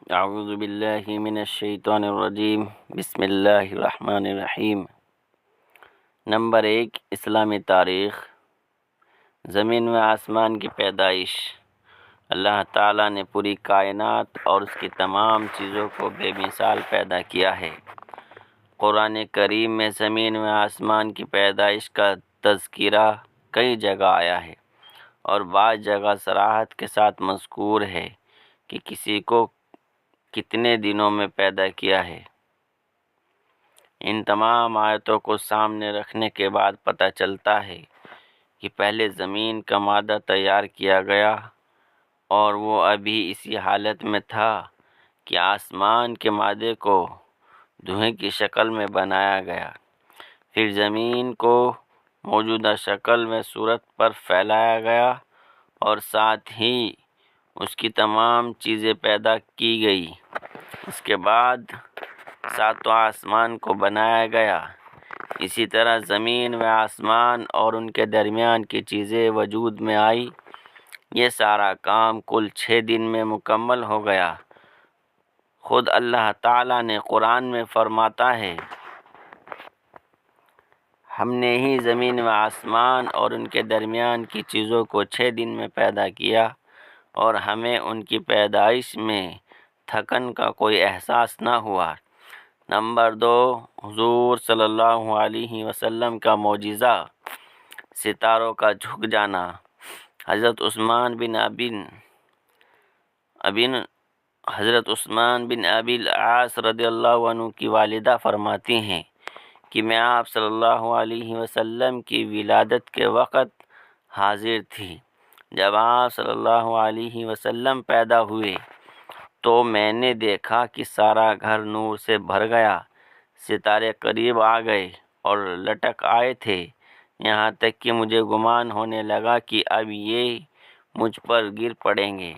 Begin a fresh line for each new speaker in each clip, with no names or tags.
اعوذ باللہ من الشیطان الرجیم، بسم اللہ الرحمن الرحیم۔ نمبر 1، اسلامی تاریخ۔ زمین و آسمان کی پیدائش۔ اللہ تعالیٰ نے پوری کائنات اور اس کی تمام چیزوں کو بے مثال پیدا کیا ہے۔ قرآن کریم میں زمین و آسمان کی پیدائش کا تذکرہ کئی جگہ آیا ہے، اور بعض جگہ صراحت کے ساتھ مذکور ہے کہ کسی کو کتنے دنوں میں پیدا کیا ہے۔ ان تمام آیتوں کو سامنے رکھنے کے بعد پتہ چلتا ہے کہ پہلے زمین کا مادہ تیار کیا گیا، اور وہ ابھی اسی حالت میں تھا کہ آسمان کے مادے کو دھوئیں کی شکل میں بنایا گیا۔ پھر زمین کو موجودہ شکل میں صورت پر پھیلایا گیا، اور ساتھ ہی اس کی تمام چیزیں پیدا کی گئی۔ اس کے بعد ساتوں آسمان کو بنایا گیا۔ اسی طرح زمین و آسمان اور ان کے درمیان کی چیزیں وجود میں آئی۔ یہ سارا کام کل 6 دن میں مکمل ہو گیا۔ خود اللہ تعالیٰ نے قرآن میں فرماتا ہے، ہم نے ہی زمین و آسمان اور ان کے درمیان کی چیزوں کو 6 دن میں پیدا کیا، اور ہمیں ان کی پیدائش میں تھکن کا کوئی احساس نہ ہوا۔ نمبر 2، حضور صلی اللہ علیہ وسلم کا معجزہ، ستاروں کا جھک جانا۔ حضرت عثمان بن ابی العاص رضی اللہ عنہ کی والدہ فرماتی ہیں کہ میں آپ صلی اللہ علیہ وسلم کی ولادت کے وقت حاضر تھی۔ جب آپ صلی اللہ علیہ وسلم پیدا ہوئے تو میں نے دیکھا کہ سارا گھر نور سے بھر گیا، ستارے قریب آ گئے اور لٹک آئے تھے، یہاں تک کہ مجھے گمان ہونے لگا کہ اب یہ مجھ پر گر پڑیں گے۔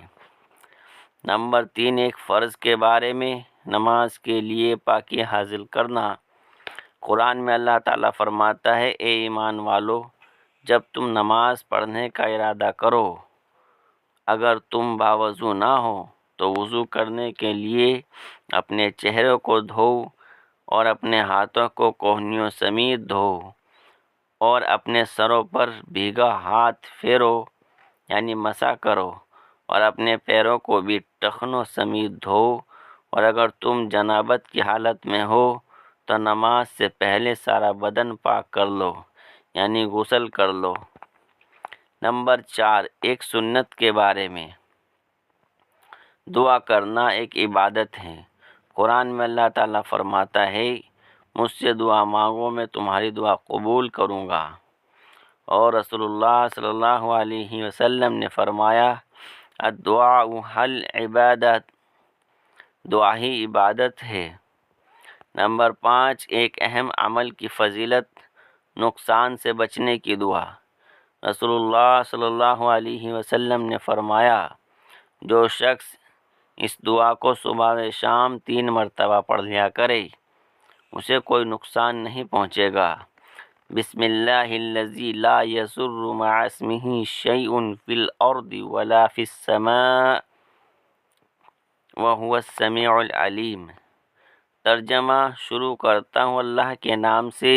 نمبر 3، ایک فرض کے بارے میں، نماز کے لیے پاکی حاصل کرنا۔ قرآن میں اللہ تعالیٰ فرماتا ہے، اے ایمان والو، جب تم نماز پڑھنے کا ارادہ کرو، اگر تم باوضو نہ ہو تو وضو کرنے کے لیے اپنے چہرے کو دھو، اور اپنے ہاتھوں کو کوہنیوں سمیت دھو، اور اپنے سروں پر بھیگا ہاتھ پھیرو یعنی مسح کرو، اور اپنے پیروں کو بھی ٹخنوں سمیت دھو، اور اگر تم جنابت کی حالت میں ہو تو نماز سے پہلے سارا بدن پاک کر لو یعنی غسل کر لو۔ نمبر 4، ایک سنت کے بارے میں، دعا کرنا ایک عبادت ہے۔ قرآن میں اللہ تعالیٰ فرماتا ہے، مجھ سے دعا مانگو میں تمہاری دعا قبول کروں گا، اور رسول اللہ صلی اللہ علیہ وسلم نے فرمایا، الدعاء حل عبادت، دعا ہی عبادت ہے۔ نمبر 5، ایک اہم عمل کی فضیلت، نقصان سے بچنے کی دعا۔ رسول اللہ صلی اللہ علیہ وسلم نے فرمایا، جو شخص اس دعا کو صبح و شام 3 مرتبہ پڑھ لیا کرے، اسے کوئی نقصان نہیں پہنچے گا۔ بسم اللہ الذی لا یضر مع اسمہ شیء فی الارض ولا فی السماء وہو السمیع العلیم۔ ترجمہ، شروع کرتا ہوں اللہ کے نام سے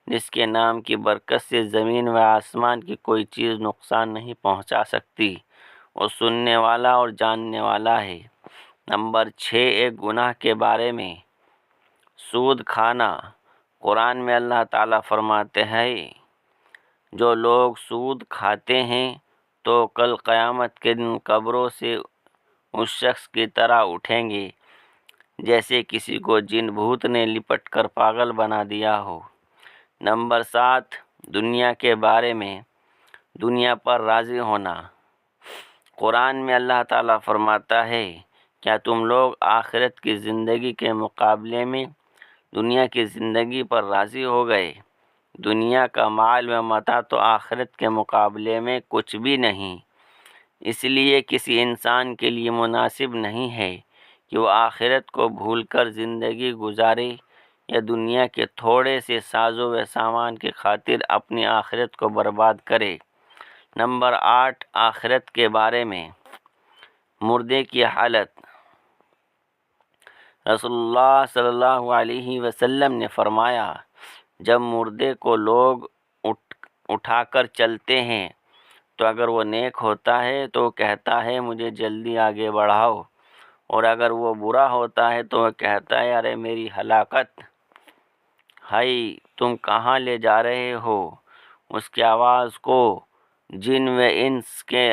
جس کے نام کی برکت سے زمین و آسمان کی کوئی چیز نقصان نہیں پہنچا سکتی، وہ سننے والا اور جاننے والا ہے۔ نمبر 6، ایک گناہ کے بارے میں، سود کھانا۔ قرآن میں اللہ تعالیٰ فرماتے ہیں، جو لوگ سود کھاتے ہیں تو کل قیامت کے دن قبروں سے اس شخص کی طرح اٹھیں گے جیسے کسی کو جن بھوت نے لپٹ کر پاگل بنا دیا ہو۔ نمبر 7، دنیا کے بارے میں، دنیا پر راضی ہونا۔ قرآن میں اللہ تعالیٰ فرماتا ہے، کیا تم لوگ آخرت کی زندگی کے مقابلے میں دنیا کی زندگی پر راضی ہو گئے؟ دنیا کا مال و متاع تو آخرت کے مقابلے میں کچھ بھی نہیں، اس لیے کسی انسان کے لیے مناسب نہیں ہے کہ وہ آخرت کو بھول کر زندگی گزارے یا دنیا کے تھوڑے سے سازو و سامان کی خاطر اپنی آخرت کو برباد کرے۔ نمبر 8، آخرت کے بارے میں، مردے کی حالت۔ رسول اللہ صلی اللہ علیہ وسلم نے فرمایا، جب مردے کو لوگ اٹھا کر چلتے ہیں تو اگر وہ نیک ہوتا ہے تو وہ کہتا ہے مجھے جلدی آگے بڑھاؤ، اور اگر وہ برا ہوتا ہے تو وہ کہتا ہے ارے میری ہلاکت، ہائی تم کہاں لے جا رہے ہو؟ اس کی آواز کو جن و انس کے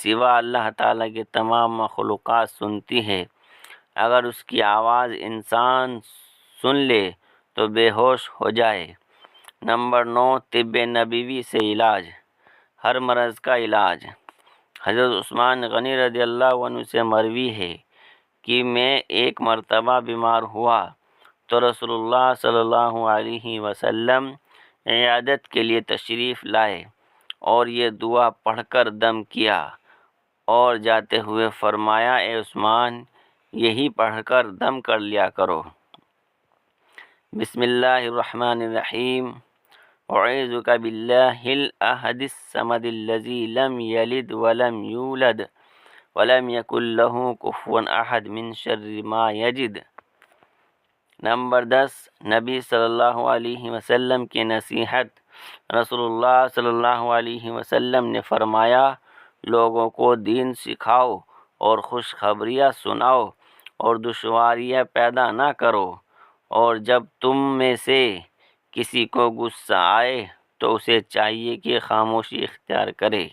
سوا اللہ تعالیٰ کی تمام مخلوقات سنتی ہے۔ اگر اس کی آواز انسان سن لے تو بے ہوش ہو جائے۔ نمبر 9، طب نبوی سے علاج، ہر مرض کا علاج۔ حضرت عثمان غنی رضی اللہ عنہ سے مروی ہے کہ میں ایک مرتبہ بیمار ہوا تو رسول اللہ صلی اللہ علیہ وسلم عیادت کے لیے تشریف لائے اور یہ دعا پڑھ کر دم کیا اور جاتے ہوئے فرمایا، اے عثمان یہی پڑھ کر دم کر لیا کرو۔ بسم اللہ الرحمن الرحیم، اعوذ باللہ الاحد الصمد الذی لم یلد ولم یولد ولم یکن لہ کفوا احد من شر ما یجد۔ نمبر 10، نبی صلی اللہ علیہ وسلم کی نصیحت۔ رسول اللہ صلی اللہ علیہ وسلم نے فرمایا، لوگوں کو دین سکھاؤ اور خوشخبریاں سناؤ اور دشواریاں پیدا نہ کرو، اور جب تم میں سے کسی کو غصہ آئے تو اسے چاہیے کہ خاموشی اختیار کرے۔